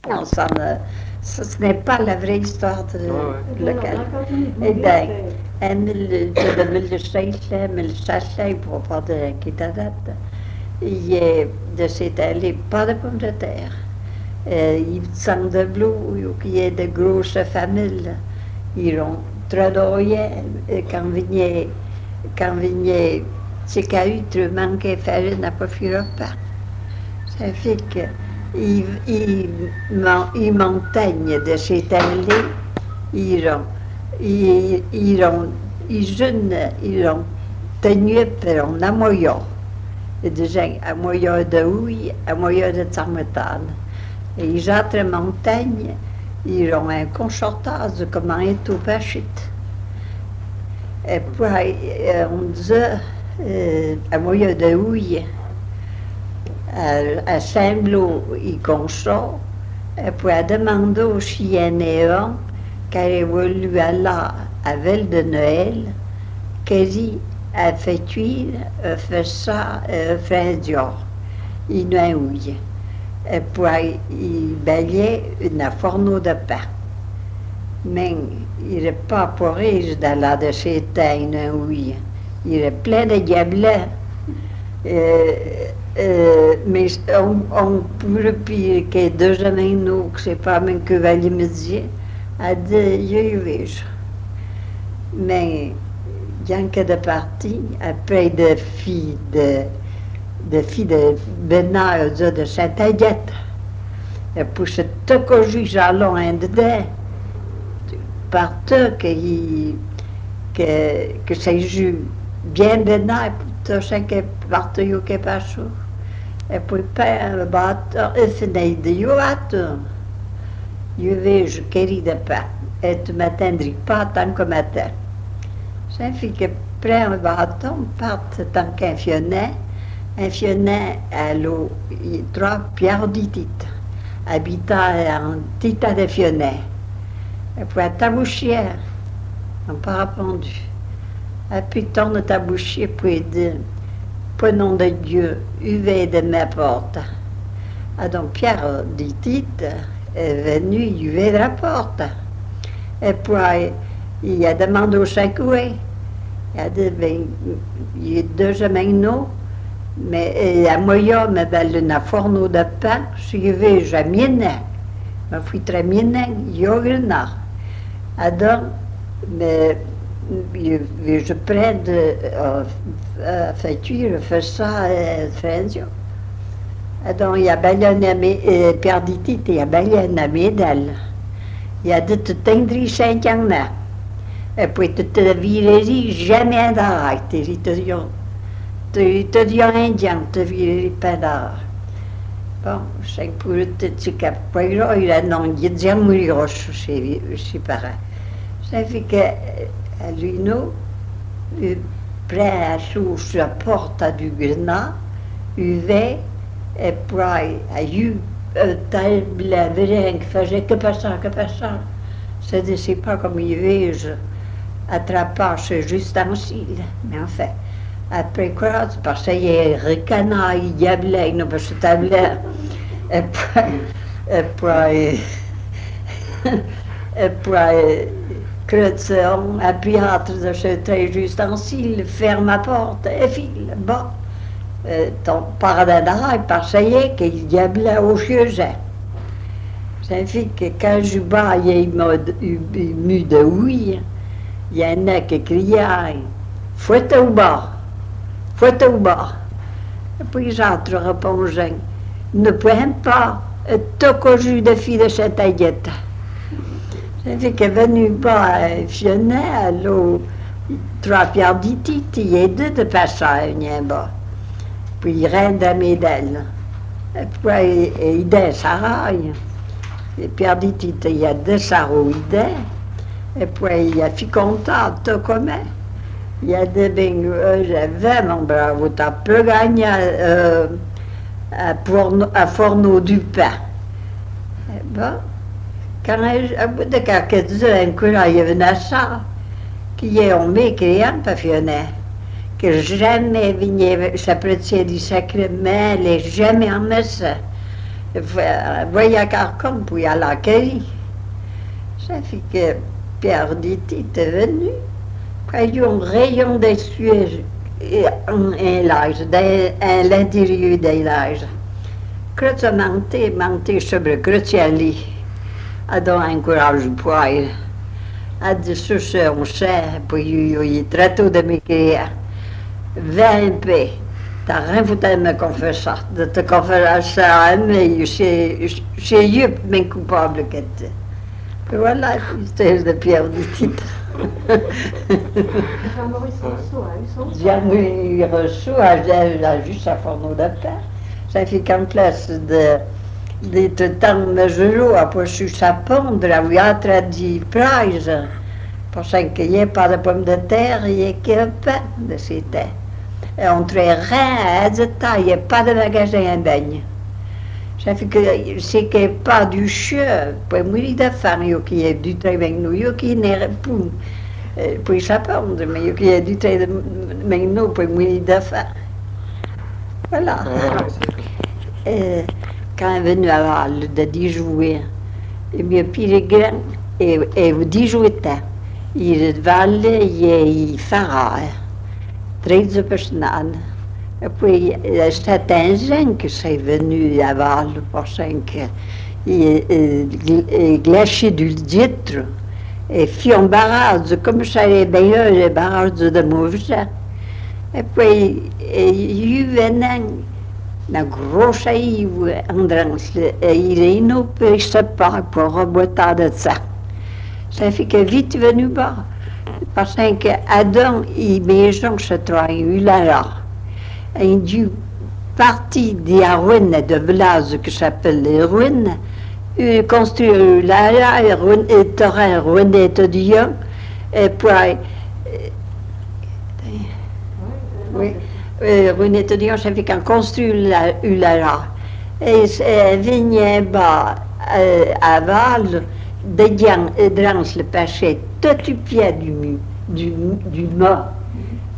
Non, ce n'est pas la vraie histoire de local. Eh bien, de 2006, pour pas de quitter date, il est de cette allée, pas de pommes de terre. Il semble de bleu, il y a de grosses familles. Ils ont travaillé quand venait ce qu'il y a eu, manquait faire n'a pas fait repas. Ça fait que ils montagne de cette allée, ils ont tenu per un amoyó. A moyó de Ui, a moyó de Tsametane. Et les autres montagnes, ils ont un concertage comment est tout pachit. Et puis, on disait, a moyó de Ui, à Saint-Blot, il consort, et puis a demandé au chien néant qu'elle voulu aller à Ville de Noël, qu'elle a fait cuire, fait ça, fait dior, il n'a ouille. Et puis il balayait un fourneau de pain. Mais il n'est pas pour riche d'aller de chez ta une ouille. Il est plein de diablets. Mais on pourrait dire que 2 ans, que c'est pas même que va me dire, a dit, je vais. Mais, bien que de partie, après de filles de Benard de Saint-Aguette, et pour ce que j'ai allons un dedans, partout que c'est juste bien Benard, tout ce qui est partout qui est pas chaud. Et puis, père, et finit de yoato. Je vais, je queria pas, et tu m'attendris pas tant que matin. Ça fait que prend le bâton, part tant qu'un fionnet à l'eau, il trois pierres d'Itite, habitant en Tita de Fionnet. Et puis à Tabouchière, on n'a pas répondu. Et puis tourne Tabouchière, puis dit, pour le nom de Dieu, UV de ma porte. Ah donc Pierre d'Itite est venu UV de la porte. Et puis il a demandé au secoué. Il a dit, ben, il y a 2 semaines, mais à moyen, me belle un fourneau de pain, si je vais, j'ai mienne. Je suis très mienne, il y a rien. Alors, mais je prends je fais ça, Frenzio. Alors, il y a bien perdit, il y a bien une médaille. Il a dit, tu t'endris 5 ans. Et puis, tu te virerais jamais d'arrêt. Tu te dis indien, tu te virerais pas d'arrêt. Bon, c'est pour te capoeira, il a non, il dit à mourir, c'est pareil. Ça fait que, à l'uno, près à la porte du Grenat, il va, et puis, il y a eu table vrai qui faisait que pas ça. C'est pas comme il veut. Attrapar chez Justensile, mais enfin, après quoi, parce qu'il y a ricana, il y a blague, parce que t'as blague, et puis, Chrétien, à piatre de chez Justensile, ferme la porte, et file, bon, ton pardonnera, parce qu'il y a blague au chieusé. Ça fait que quand je bats, il m'a mu de oui. Il y en a qui criaient « Fouette au bas! Fouette au bas! » Et puis les autres répondaient « Ne pouvons pas, tout qu'au jus de fille de cette aguette. » Ça fait que venu bas Fionnet, l'eau, 3 pierres d'Itite, il y a 2 de passage, bas. Puis il rentre à Médelle. Et puis il descend. Et pierres d'Itite, il y a 2 saraux, et puis il a fait content, tout comme il y a des bingos, j'avais mon bravo, tu as peu gagné à fourneau du pain. Et bon, quand au bout de quelques heures, un coup, il y avait un ça, qui est un mécréant, pas fionné, que jamais venait, ça peut être du sacrement, elle est jamais en messe. voyait à Carcombe, puis à la Cueille. Ça fait que Pierre Ditty était venu. Puis il y a un rayon d'essuie un large, à l'intérieur des larges. Quand ça montait sobre Crociali, a donné un courage pour elle. A dit sur on sait, puis il traite de me créer. Vers un peu. T'as rien foutu de me confesser, de te confesser à mais c'est eux mes coupables que t'es. Et voilà, l'histoire de Pierre Ditty. Jean-Maurice Rousseau a eu son Jean-Maurice Rousseau a juste à Fourneau de Paix. Ça fait qu'en place de temps mesuré, après sur sa pondre, il a traduit prize. Parce qu'il n'y a pas de pommes de terre, il n'y a que pain de ces terres. Et on ne trouve rien à détail, il n'y a pas de magasin à bagne. Ça fait que c'est qu'il n'y a pas du chien, pour mourir de faim, il y a du travail avec nous, il y a pour s'apprendre, mais il y a du travail avec nous pour mourir de faim. Voilà. Quand est venu à Val de 10 jouer, et bien, puis les grands, et 10 jouer, il est Val, il fera 13 personnes. Et puis, c'est un an que c'est venu à Val, parce qu'il glaçait du titre, et fit un barrage, comme ça allait bien, le barrage de Mouvza. Et puis, il y a eu un an, na grosse hindrance, il est inopé, pas pour reboter de ça. Ça fait que vite venu bas, parce qu'Adam et Maison se trouvent là. Et du parti des ruines de village qui s'appelle les ruines, construit là, et terrain ruine étudiant, et puis, oui. Ruine étudiant, ça fait qu'on construit là. Et vigné bas à Val, dedans, le péché, tout du pied du mât.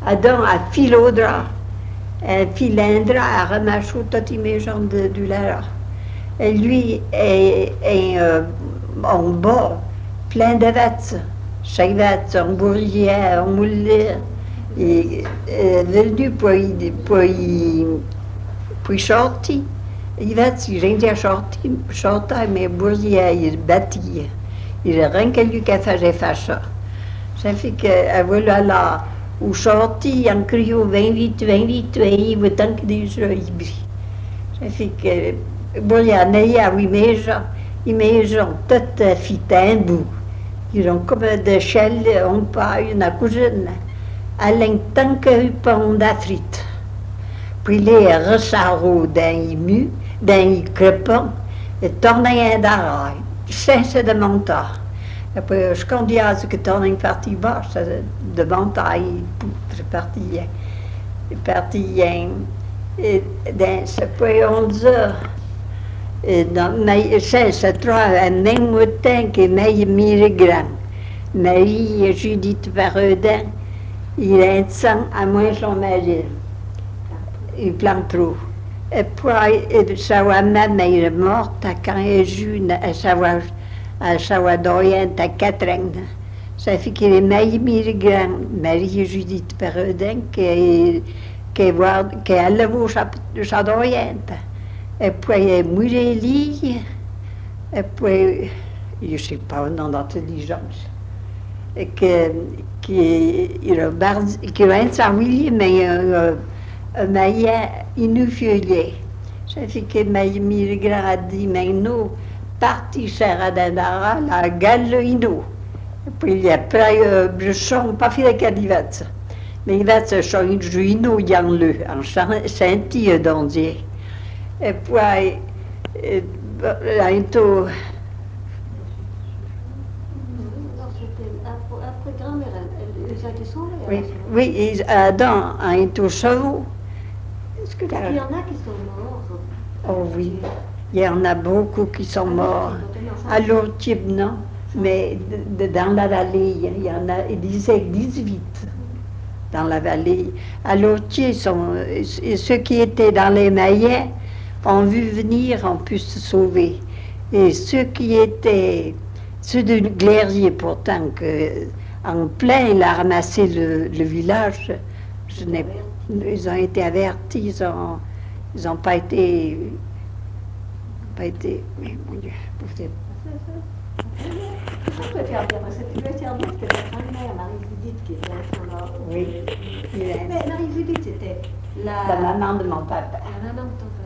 Adam a filé au drap. Philindra a ramassé toutes les maisons du Lara. Et lui est en bas, plein de vêtements. Chaque vêtement, un bourrier, un moulin. Il est venu pour y sortir. Il va dire sortir, mais bourrier, il bâtit. Il n'y a rien que lui qui faisait faire ça. Ça fait que voilà là. Où sorti en criant 28, il veut tant que des jeux hybrides. Ça fait que, bon, il y en a 8 maisons, toutes faites un bout. Ils ont comme des chèles, on paille une cuisine. À l'instant que pain d'Afrique. Puis les ressarros d'un crépon, et tourner un d'araille, cesse de monter. Et puis, je conduis à ce que tu as une partie basse, de montagne, c'est parti. Et c'est pas 11 heures. Mais c'est trois, un même matin que Marie Grand. Marie et Judith Varedin, il a un sang à moins son mari. Il plante trop. Et puis, ça va même, il est morte quand il est jeune, à Sawadoyen, à 4 ans. Ça fait qu'il est Marie et Judith Varedin, qui est allée voir Sawadoyen. Et puis, il est mouru, et puis, je ne sais pas le nom d'intelligence. Et qu'il a un Saint-William, mais un maillet inuffiolé. Ça fait que Marie Grand a dit, mais nous, parti Serra d'Andara, la Gallo. Et puis après, je sens pas fait la candidate. Mais il va se changer une juino dans le, en Saint-Ie d'Andier. Et puis, bientôt. Après grand-mère, ils ont été sauvés. Oui, dans un tout chevaux. Est-ce que il y en a qui sont morts. Oh oui, il y en a beaucoup qui sont morts. À l'Ortib, non, mais dans la vallée, il y en a, ils disaient 18 dans la vallée. À l'Ortib, ceux qui étaient dans les maillets, ont vu venir ont pu se sauver. Et ceux de Glérier pourtant, en plein, il a ramassé le village, ils ont été avertis, ils n'ont pas été, mais mon Dieu, Ça peut faire bien, parce que tu peux faire bien, c'était la grand-mère, Marie-Judith, qui était à son âge. oui. Mais Marie-Judith, c'était La maman de mon papa. la maman de ton père.